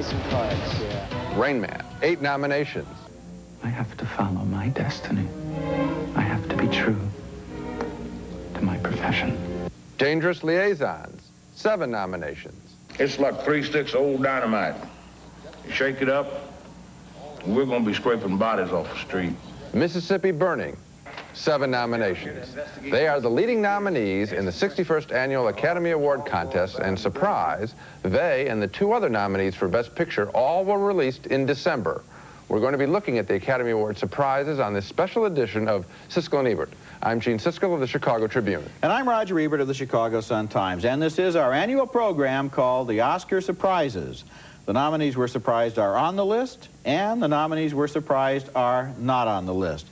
play some cards, yeah. Rain Man, 8 nominations. I have to follow my destiny. I have to be true to my profession. Dangerous Liaisons, 7 nominations. It's like 3 sticks of old dynamite. You shake it up, and we're going to be scraping bodies off the street. Mississippi Burning, 7 nominations. They are the leading nominees in the 61st Annual Academy Award Contest, and surprise, they and the 2 other nominees for Best Picture all were released in December. We're going to be looking at the Academy Award surprises on this special edition of Siskel and Ebert. I'm Gene Siskel of the Chicago Tribune. And I'm Roger Ebert of the Chicago Sun-Times. And this is our annual program called the Oscar Surprises. The nominees we're surprised are on the list, and the nominees we're surprised are not on the list.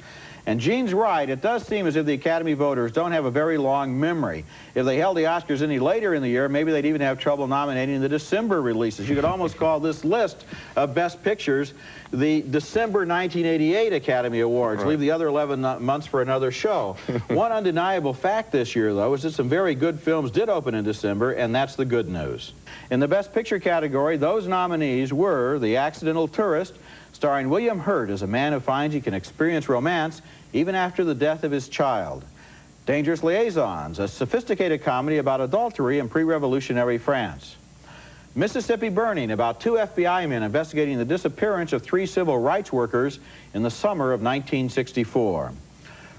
And Gene's right, it does seem as if the Academy voters don't have a very long memory. If they held the Oscars any later in the year, maybe they'd even have trouble nominating the December releases. You could almost call this list of Best Pictures the December 1988 Academy Awards. Leave the other 11 months for another show. One undeniable fact this year, though, is that some very good films did open in December, and that's the good news. In the Best Picture category, those nominees were The Accidental Tourist, starring William Hurt as a man who finds he can experience romance even after the death of his child. Dangerous Liaisons, a sophisticated comedy about adultery in pre-revolutionary France. Mississippi Burning, about 2 FBI men investigating the disappearance of 3 civil rights workers in the summer of 1964.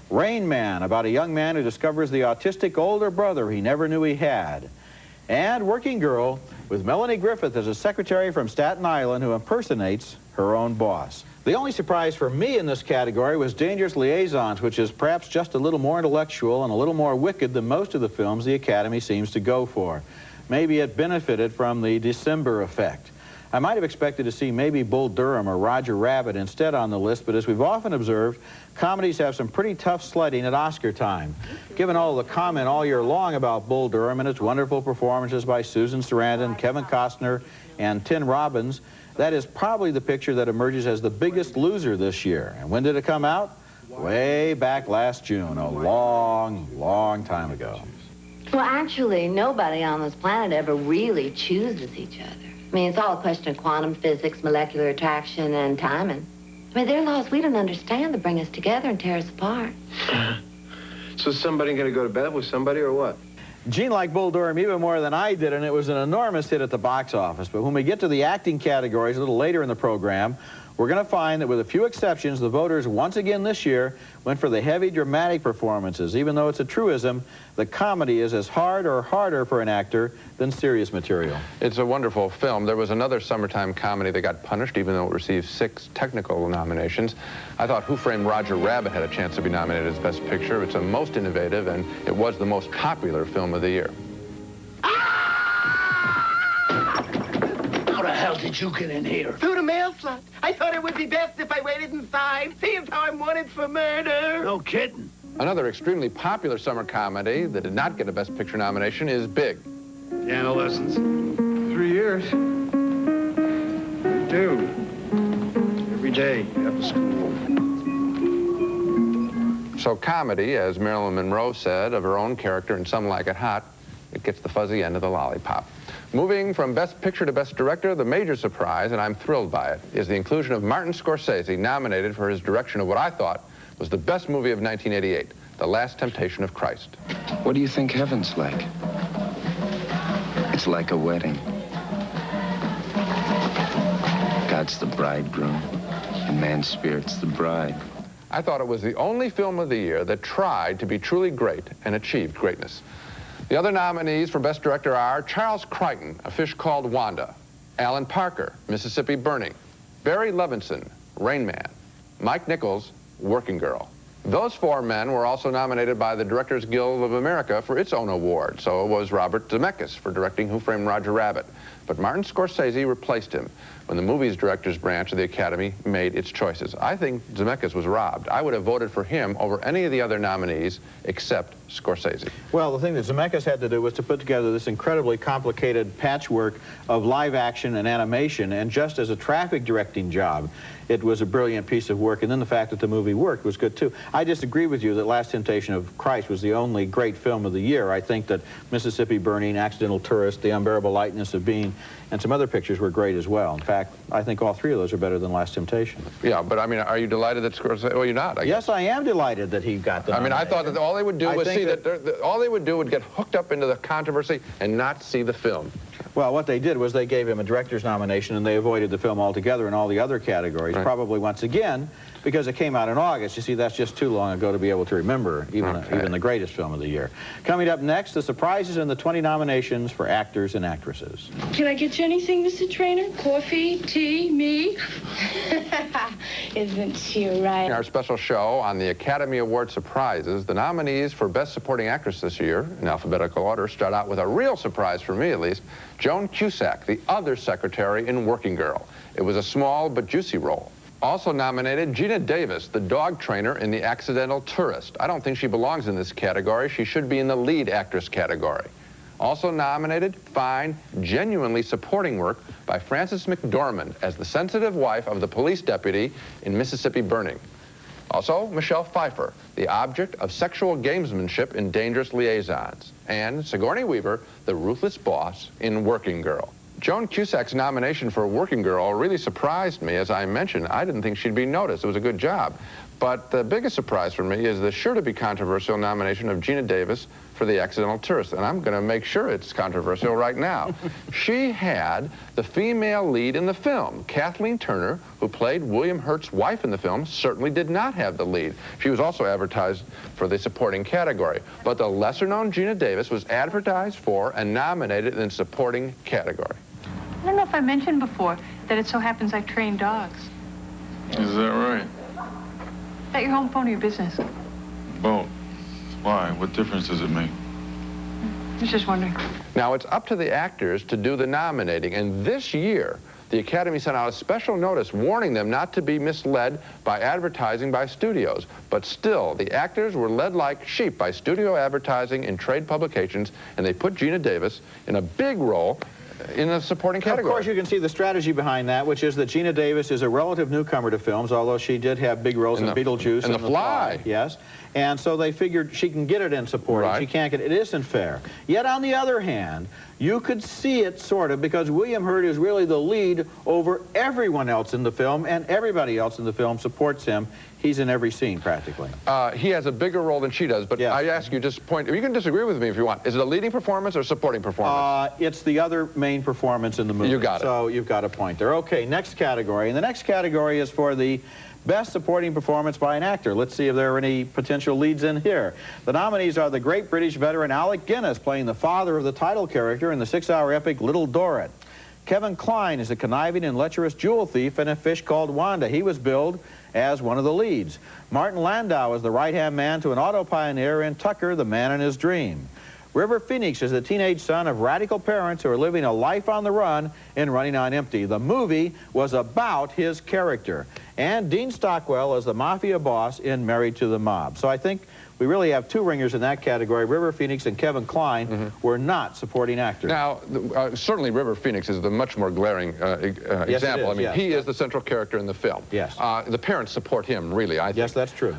Rain Man, about a young man who discovers the autistic older brother he never knew he had. And Working Girl, with Melanie Griffith as a secretary from Staten Island who impersonates her own boss. The only surprise for me in this category was Dangerous Liaisons, which is perhaps just a little more intellectual and a little more wicked than most of the films the Academy seems to go for. Maybe it benefited from the December effect. I might have expected to see maybe Bull Durham or Roger Rabbit instead on the list, but as we've often observed, comedies have some pretty tough sledding at Oscar time. Given all the comment all year long about Bull Durham and its wonderful performances by Susan Sarandon, Kevin Costner, and Tim Robbins, that is probably the picture that emerges as the biggest loser this year. And when did it come out? Way back last June, a long, long time ago. Well, actually, nobody on this planet ever really chooses each other. I mean, it's all a question of quantum physics, molecular attraction, and timing. I mean, there are laws we don't understand that bring us together and tear us apart. So is somebody going to go to bed with somebody or what? Gene liked Bull Durham even more than I did, and it was an enormous hit at the box office. But when we get to the acting categories a little later in the program, we're going to find that with a few exceptions, the voters once again this year went for the heavy dramatic performances. Even though it's a truism, the comedy is as hard or harder for an actor than serious material. It's a wonderful film. There was another summertime comedy that got punished, even though it received 6 technical nominations. I thought Who Framed Roger Rabbit had a chance to be nominated as Best Picture. It's the most innovative, and it was the most popular film of the year. How the hell did you get in here? Through the mail slot. I thought it would be best if I waited inside. See if I'm wanted for murder. No kidding. Another extremely popular summer comedy that did not get a Best Picture nomination is Big. Piano lessons. 3 years. We do. Every day after school. So comedy, as Marilyn Monroe said of her own character in Some Like It Hot, it gets the fuzzy end of the lollipop. Moving from Best Picture to Best Director, the major surprise, and I'm thrilled by it, is the inclusion of Martin Scorsese, nominated for his direction of what I thought was the best movie of 1988, The Last Temptation of Christ. What do you think heaven's like? It's like a wedding. God's the bridegroom, and man's spirit's the bride. I thought it was the only film of the year that tried to be truly great and achieved greatness. The other nominees for Best Director are Charles Crichton, A Fish Called Wanda, Alan Parker, Mississippi Burning, Barry Levinson, Rain Man, Mike Nichols, Working Girl. Those 4 men were also nominated by the Directors Guild of America for its own award. So was Robert Zemeckis for directing Who Framed Roger Rabbit. But Martin Scorsese replaced him when the movie's directors branch of the Academy made its choices. I think Zemeckis was robbed. I would have voted for him over any of the other nominees except Scorsese. Well, the thing that Zemeckis had to do was to put together this incredibly complicated patchwork of live action and animation, and just as a traffic directing job, it was a brilliant piece of work, and then the fact that the movie worked was good too. I disagree with you that Last Temptation of Christ was the only great film of the year. I think that Mississippi Burning, Accidental Tourist, The Unbearable Lightness of Being, and some other pictures were great as well. In fact, I think all three of those are better than Last Temptation. Yeah, but I mean, are you delighted that Scorsese? Well, you're not. I guess. Yes, I am delighted that he got the I thought that all they would do was see that all they would do would get hooked up into the controversy and not see the film. Well, what they did was they gave him a director's nomination and they avoided the film altogether in all the other categories, right. Probably once again, because it came out in August. You see, that's just too long ago to be able to remember even the greatest film of the year. Coming up next, the surprises and the 20 nominations for actors and actresses. Can I get you anything, Mr. Trainer? Coffee, tea, me? Isn't she right? Our special show on the Academy Award surprises, the nominees for Best Supporting Actress this year, in alphabetical order, start out with a real surprise for me, at least, Joan Cusack, the other secretary in Working Girl. It was a small but juicy role. Also nominated, Gina Davis, the dog trainer in The Accidental Tourist. I don't think she belongs in this category. She should be in the lead actress category. Also nominated, fine, genuinely supporting work by Frances McDormand as the sensitive wife of the police deputy in Mississippi Burning. Also, Michelle Pfeiffer, the object of sexual gamesmanship in Dangerous Liaisons. And Sigourney Weaver, the ruthless boss in Working Girl. Joan Cusack's nomination for Working Girl really surprised me. As I mentioned, I didn't think she'd be noticed. It was a good job. But the biggest surprise for me is the sure-to-be controversial nomination of Gina Davis for The Accidental Tourist. And I'm going to make sure it's controversial right now. She had the female lead in the film. Kathleen Turner, who played William Hurt's wife in the film, certainly did not have the lead. She was also advertised for the supporting category. But the lesser-known Gina Davis was advertised for and nominated in the supporting category. I don't know if I mentioned before that it so happens I train dogs. Is that right? Is that your home phone or your business? Both. Why? What difference does it make? I was just wondering. Now, it's up to the actors to do the nominating, and this year, the Academy sent out a special notice warning them not to be misled by advertising by studios. But still, the actors were led like sheep by studio advertising in trade publications, and they put Gina Davis in a big role in a supporting category. Of course, you can see the strategy behind that, which is that Gina Davis is a relative newcomer to films, although she did have big roles in Beetlejuice and The Fly. Yes. And so they figured she can get it in supporting. Right. She can't get it. It isn't fair. Yet, on the other hand, you could see it sort of because William Hurt is really the lead over everyone else in the film, and everybody else in the film supports him. He's in every scene, practically. He has a bigger role than she does, but I ask you just point, you can disagree with me if you want. Is it a leading performance or supporting performance? It's the other main performance in the movie. You got it. So you've got a point there. Okay, next category. And the next category is for the Best Supporting Performance by an Actor. Let's see if there are any potential leads in here. The nominees are the great British veteran Alec Guinness, playing the father of the title character in the 6-hour epic Little Dorrit. Kevin Kline is a conniving and lecherous jewel thief in A Fish Called Wanda. He was billed as one of the leads. Martin Landau is the right-hand man to an auto pioneer in Tucker, the Man in His Dream. River Phoenix is the teenage son of radical parents who are living a life on the run in Running on Empty. The movie was about his character. And Dean Stockwell is the mafia boss in Married to the Mob. So I think we really have two ringers in that category. River Phoenix and Kevin Kline were not supporting actors. Now, certainly River Phoenix is the much more glaring example. I mean, he is the central character in the film. Yes. The parents support him, really, I think. Yes, that's true.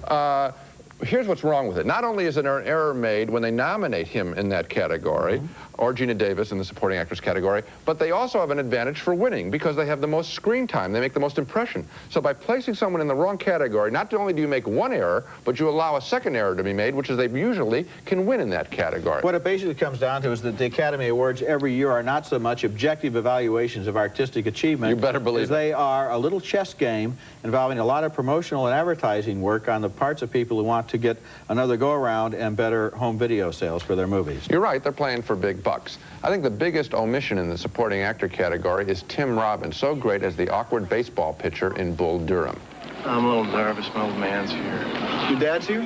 Here's what's wrong with it. Not only is there an error made when they nominate him in that category, or Gina Davis in the supporting actress category, but they also have an advantage for winning because they have the most screen time. They make the most impression. So by placing someone in the wrong category, not only do you make one error, but you allow a second error to be made, which is they usually can win in that category. What it basically comes down to is that the Academy Awards every year are not so much objective evaluations of artistic achievement. You better believe as they are a little chess game involving a lot of promotional and advertising work on the parts of people who want to get another go-around and better home video sales for their movies. You're right, they're playing for big bucks. I think the biggest omission in the supporting actor category is Tim Robbins, so great as the awkward baseball pitcher in Bull Durham. I'm a little nervous. My old man's here. Your dad's here?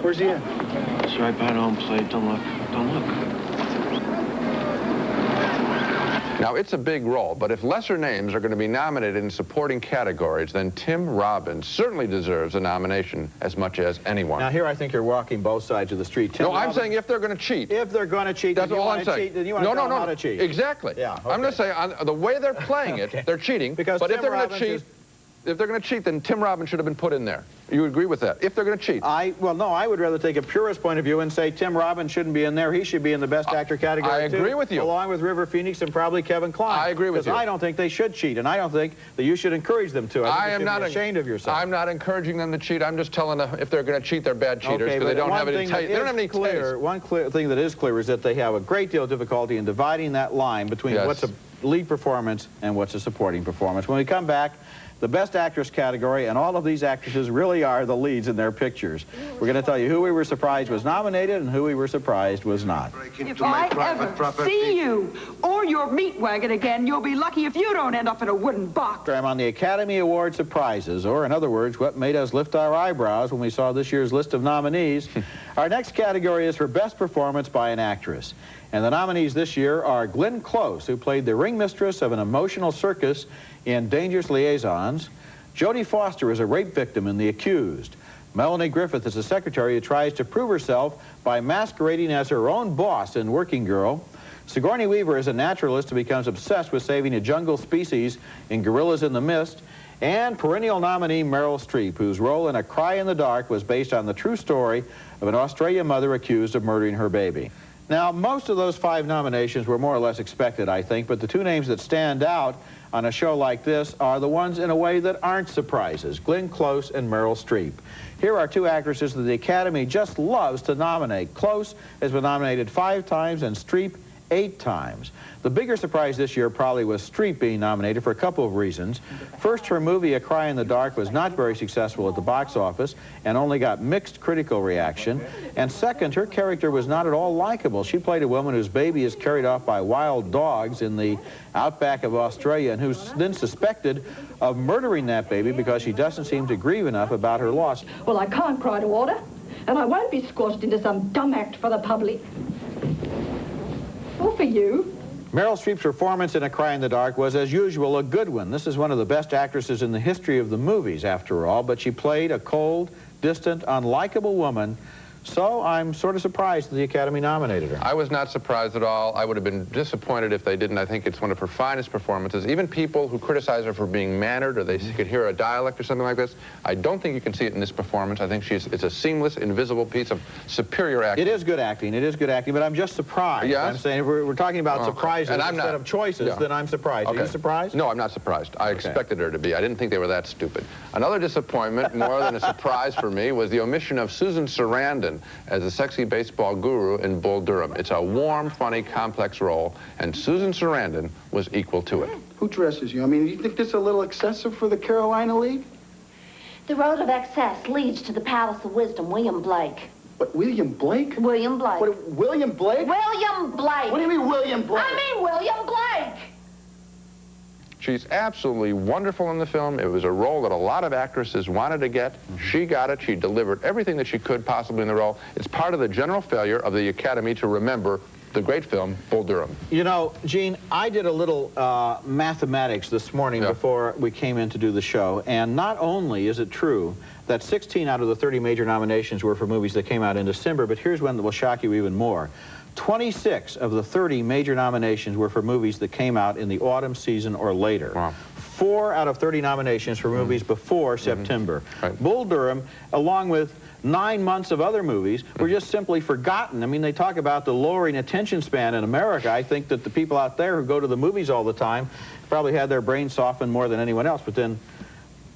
Where's he at? It's right by home plate. Don't look. Don't look. Now, it's a big role, but if lesser names are going to be nominated in supporting categories, then Tim Robbins certainly deserves a nomination as much as anyone. Now, here I think you're walking both sides of the street. No, I'm saying if they're going to cheat. If they're going to cheat, that's all I'm saying. Then you want to tell them how to cheat. Exactly. Yeah, okay. I'm going to say, on the way they're playing it, they're cheating. Because but Tim if they're going to Robbins cheat, if they're going to cheat, then Tim Robbins should have been put in there. You agree with that? If they're going to cheat. Well, no, I would rather take a purist point of view and say Tim Robbins shouldn't be in there. He should be in the Best Actor category, I agree with you. Along with River Phoenix and probably Kevin Kline. I agree with you. Because I don't think they should cheat, and I don't think that you should encourage them to. I think you should be ashamed of yourself. I'm not encouraging them to cheat. I'm just telling them if they're going to cheat, they're bad cheaters because they don't have any taste. They don't have any taste. One clear thing that is clear is that they have a great deal of difficulty in dividing that line between what's a lead performance and what's a supporting performance. When we come back, the Best Actress category, and all of these actresses really are the leads in their pictures. We're going to tell you who we were surprised was nominated and who we were surprised was not. If I ever see you or your meat wagon again, you'll be lucky if you don't end up in a wooden box. I'm on the Academy Award surprises, or in other words, what made us lift our eyebrows when we saw this year's list of nominees. Our next category is for Best Performance by an Actress. And the nominees this year are Glenn Close, who played the ringmistress of an emotional circus in Dangerous Liaisons. Jodie Foster is a rape victim in The Accused. Melanie Griffith is a secretary who tries to prove herself by masquerading as her own boss in Working Girl. Sigourney Weaver is a naturalist who becomes obsessed with saving a jungle species in Gorillas in the Mist. And perennial nominee Meryl Streep, whose role in A Cry in the Dark was based on the true story of an Australian mother accused of murdering her baby. Now, most of those 5 nominations were more or less expected, I think, but the 2 names that stand out on a show like this are the ones in a way that aren't surprises, Glenn Close and Meryl Streep. Here are 2 actresses that the Academy just loves to nominate. Close has been nominated 5 times and Streep 8 times. The bigger surprise this year probably was Streep being nominated for a couple of reasons. First, her movie A Cry in the Dark was not very successful at the box office and only got mixed critical reaction. And second, her character was not at all likable. She played a woman whose baby is carried off by wild dogs in the outback of Australia and who's then suspected of murdering that baby because she doesn't seem to grieve enough about her loss. Well, I can't cry to order, and I won't be squashed into some dumb act for the public. Or for you. Meryl Streep's performance in A Cry in the Dark was, as usual, a good one. This is one of the best actresses in the history of the movies, after all, but she played a cold, distant, unlikable woman. So I'm sort of surprised that the Academy nominated her. I was not surprised at all. I would have been disappointed if they didn't. I think it's one of her finest performances. Even people who criticize her for being mannered or they could hear a dialect or something like this, I don't think you can see it in this performance. I think it's a seamless, invisible piece of superior acting. It is good acting. It is good acting, but I'm just surprised. Yes? I'm saying if we're talking about surprises instead of choices, then I'm surprised. Okay. Are you surprised? No, I'm not surprised. I expected her to be. I didn't think they were that stupid. Another disappointment, more than a surprise for me, was the omission of Susan Sarandon as a sexy baseball guru in Bull Durham. It's a warm, funny, complex role, and Susan Sarandon was equal to it. Who dresses you? I mean, do you think this is a little excessive for the Carolina League? The road of excess leads to the Palace of Wisdom, William Blake. What, William Blake? William Blake. What, William Blake? William Blake. What do you mean, William Blake? I mean William Blake. She's absolutely wonderful in the film. It was a role that a lot of actresses wanted to get. She got it. She delivered everything that she could possibly in the role. It's part of the general failure of the Academy to remember the great film, Bull Durham. You know, Gene, I did a little mathematics this morning before we came in to do the show, and not only is it true that 16 out of the 30 major nominations were for movies that came out in December, but here's one that will shock you even more. 26 of the 30 major nominations were for movies that came out in the autumn season or later. Wow. 4 out of 30 nominations for movies before September. Right. Bull Durham, along with 9 months of other movies, were just simply forgotten. I mean, they talk about the lowering attention span in America. I think that the people out there who go to the movies all the time probably had their brains softened more than anyone else, but then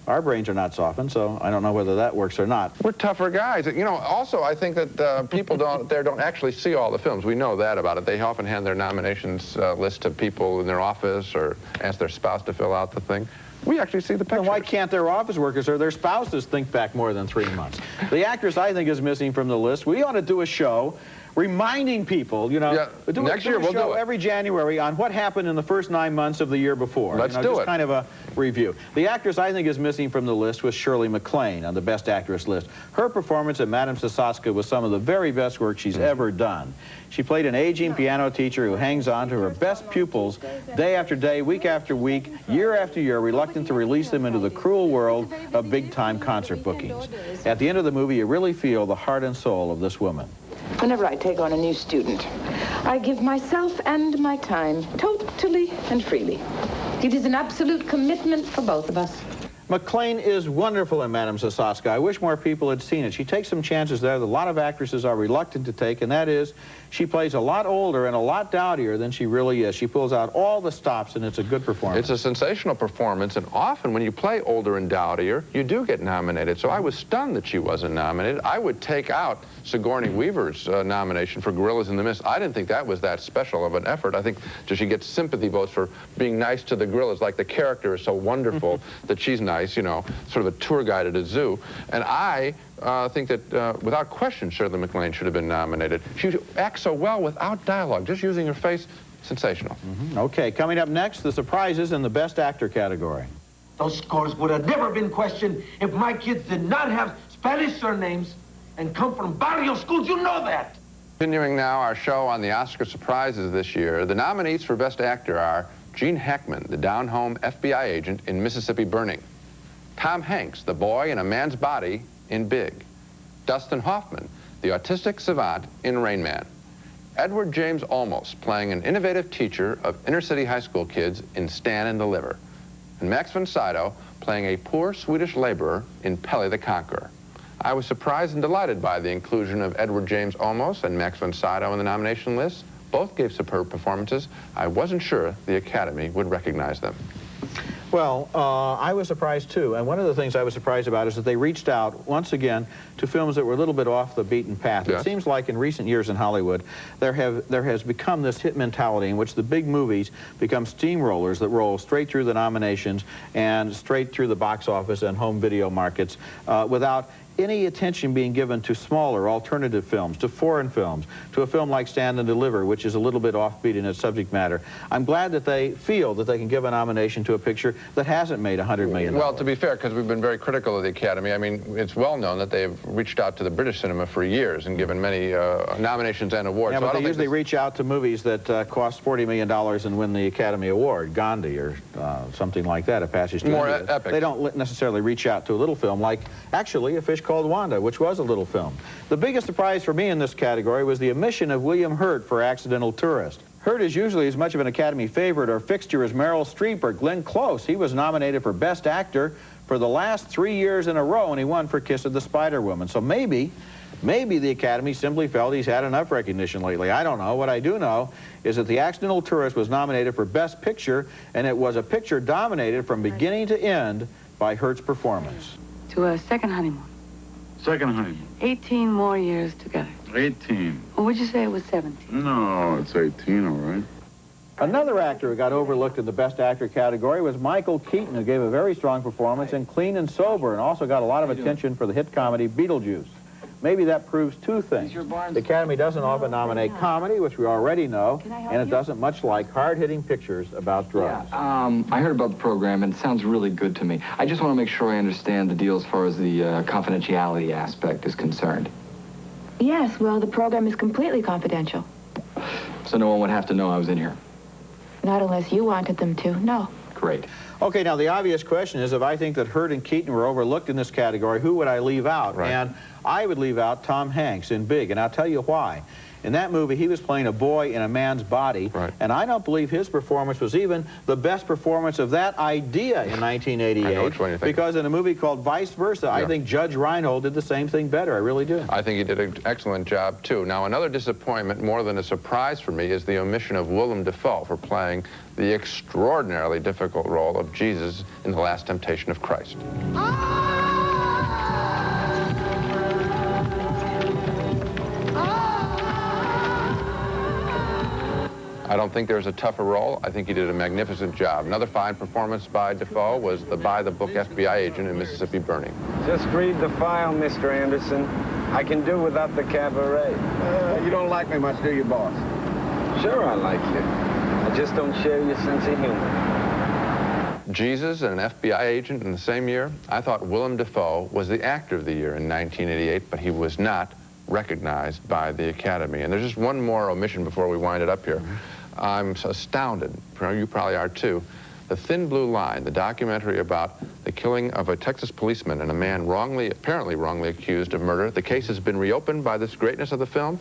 our brains are not softened, so I don't know whether that works or not. We're tougher guys. You know, also, I think that people don't actually see all the films. We know that about it. They often hand their nominations list to people in their office or ask their spouse to fill out the thing. We actually see the pictures. And why can't their office workers or their spouses think back more than 3 months? The actress I think is missing from the list. We ought to do a show reminding people, you know, Yeah, next year we'll do it. every January on what happened in the first 9 months of the year before. Let's do just it. kind of a review. The actress I think is missing from the list was Shirley MacLaine on the Best Actress list. Her performance at Madame Siskel was some of the very best work she's ever done. She played an aging piano teacher who hangs on to her best pupils day after day, week after week, year after year, reluctant to release them into the cruel world of big-time concert bookings. At the end of the movie, you really feel the heart and soul of this woman. Whenever I take on a new student, I give myself and my time totally and freely. It is an absolute commitment for both of us. MacLaine is wonderful in Madame Siskel. I wish more people had seen it. She takes some chances there that a lot of actresses are reluctant to take, and that is she plays a lot older and a lot dowdier than she really is. She pulls out all the stops, and it's a good performance. It's a sensational performance, and often when you play older and dowdier, you do get nominated. So I was stunned that she wasn't nominated. I would take out Sigourney Weaver's nomination for Gorillas in the Mist. I didn't think that was that special of an effort. I think that she gets sympathy votes for being nice to the gorillas, like the character is so wonderful that she's nice, you know, sort of a tour guide at a zoo. And I think that, without question, Shirley MacLaine should have been nominated. She acts so well without dialogue, just using her face. Sensational. Okay, coming up next, the surprises in the Best Actor category. Those scores would have never been questioned if my kids did not have Spanish surnames and come from barrio schools. You know that. Continuing now our show on the Oscar surprises this year, the nominees for Best Actor are Gene Hackman, the down-home FBI agent in Mississippi Burning; Tom Hanks, the boy in a man's body in Big; Dustin Hoffman, the autistic savant in Rain Man; Edward James Olmos, playing an innovative teacher of inner-city high school kids in Stan and Deliver; and Max von Sydow, playing a poor Swedish laborer in Pele the Conqueror. I was surprised and delighted by the inclusion of Edward James Olmos and Max von Sydow in the nomination list. Both gave superb performances. I wasn't sure the Academy would recognize them. Well, I was surprised too, and one of the things I was surprised about is that they reached out once again to films that were a little bit off the beaten path. Yes. It seems like in recent years in Hollywood there has become this hit mentality in which the big movies become steamrollers that roll straight through the nominations and straight through the box office and home video markets without any attention being given to smaller alternative films, to foreign films, to a film like Stand and Deliver, which is a little bit offbeat in its subject matter. I'm glad that they feel that they can give a nomination to a picture that hasn't made $100 million. Well, to be fair, because we've been very critical of the Academy, I mean, it's well known that they've reached out to the British cinema for years and given many nominations and awards. Yeah, so but they usually reach out to movies that cost $40 million and win the Academy Award, Gandhi or something like that, A Passage to More India. epic. They don't necessarily reach out to a little film like, actually, A Fish Called Wanda, which was a little film. The biggest surprise for me in this category was the omission of William Hurt for Accidental Tourist. Hurt is usually as much of an Academy favorite or fixture as Meryl Streep or Glenn Close. He was nominated for Best Actor for the last 3 years in a row, and he won for Kiss of the Spider-Woman. So maybe the Academy simply felt he's had enough recognition lately. I don't know. What I do know is that The Accidental Tourist was nominated for Best Picture, and it was a picture dominated from beginning to end by Hurt's performance. To a second honeymoon. Second honeymoon. 18 more years together. 18. Or would you say it was 17? No, it's 18, all right. Another actor who got overlooked in the Best Actor category was Michael Keaton, who gave a very strong performance in Clean and Sober and also got a lot of attention for the hit comedy Beetlejuice. Maybe that proves two things. The Academy doesn't often nominate comedy, which we already know, and it doesn't much like hard-hitting pictures about drugs. I heard about the program, and it sounds really good to me. I just want to make sure I understand the deal as far as the confidentiality aspect is concerned. Yes, well, the program is completely confidential. So no one would have to know I was in here. Not unless you wanted them to, no. Great. Okay, now the obvious question is, if I think that Hurt and Keaton were overlooked in this category, who would I leave out? Right. And I would leave out Tom Hanks in Big, and I'll tell you why. In that movie, he was playing a boy in a man's body, and I don't believe his performance was even the best performance of that idea in 1988. I know which one you think. Because in a movie called Vice Versa, I think Judge Reinhold did the same thing better. I really do. I think he did an excellent job, too. Now, another disappointment, more than a surprise for me, is the omission of Willem Dafoe for playing the extraordinarily difficult role of Jesus in The Last Temptation of Christ. I don't think there's a tougher role. I think he did a magnificent job. Another fine performance by Defoe was the by-the-book FBI agent in Mississippi Burning. Just read the file, Mr. Anderson. I can do without the cabaret. You don't like me much, do you, boss? Sure I like you. I just don't share your sense of humor. Jesus and an FBI agent in the same year. I thought Willem Dafoe was the actor of the year in 1988, but he was not recognized by the Academy. And there's just one more omission before we wind it up here. I'm astounded, you probably are too. The Thin Blue Line, the documentary about the killing of a Texas policeman and a man apparently wrongly accused of murder. The case has been reopened by this greatness of the film.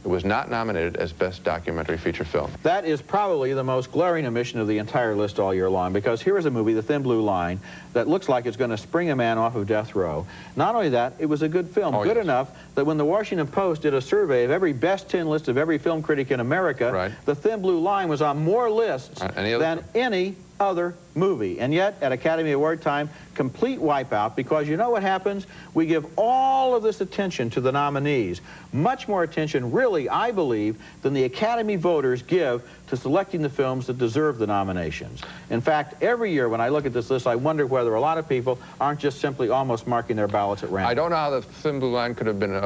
It was not nominated as Best Documentary Feature Film. That is probably the most glaring omission of the entire list all year long, because here is a movie, The Thin Blue Line, that looks like it's going to spring a man off of death row. Not only that, it was a good film, good enough that when the Washington Post did a survey of every best 10 list of every film critic in America, The Thin Blue Line was on more lists than any other movie. And yet, at Academy Award time, complete wipeout, because you know what happens? We give all of this attention to the nominees. Much more attention, really, I believe, than the Academy voters give to selecting the films that deserve the nominations. In fact, every year when I look at this list, I wonder whether a lot of people aren't just simply almost marking their ballots at random. I don't know how the Thin Blue Line could have been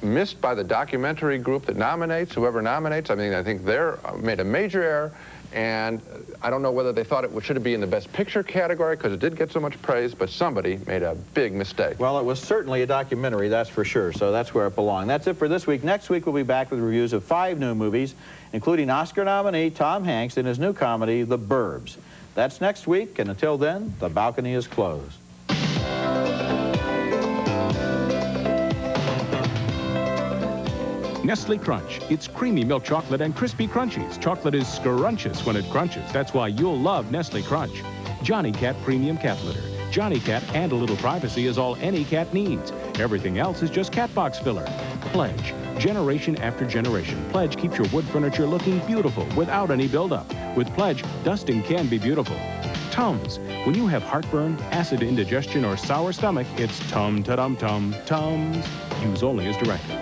missed by the documentary group that nominates, whoever nominates. I mean, I think they're made a major error. And I don't know whether they thought it should be in the Best Picture category, because it did get so much praise, but somebody made a big mistake. Well, it was certainly a documentary, that's for sure, so that's where it belonged. That's it for this week. Next week, we'll be back with reviews of 5 new movies, including Oscar nominee Tom Hanks in his new comedy, The Burbs. That's next week, and until then, the balcony is closed. Nestle Crunch. It's creamy milk chocolate and crispy crunchies. Chocolate is scrunchous when it crunches. That's why you'll love Nestle Crunch. Johnny Cat Premium Cat Litter. Johnny Cat and a little privacy is all any cat needs. Everything else is just cat box filler. Pledge. Generation after generation, Pledge keeps your wood furniture looking beautiful without any buildup. With Pledge, dusting can be beautiful. Tums. When you have heartburn, acid indigestion, or sour stomach, it's Tum-Ta-Dum-Tum. Tums. Use only as directed.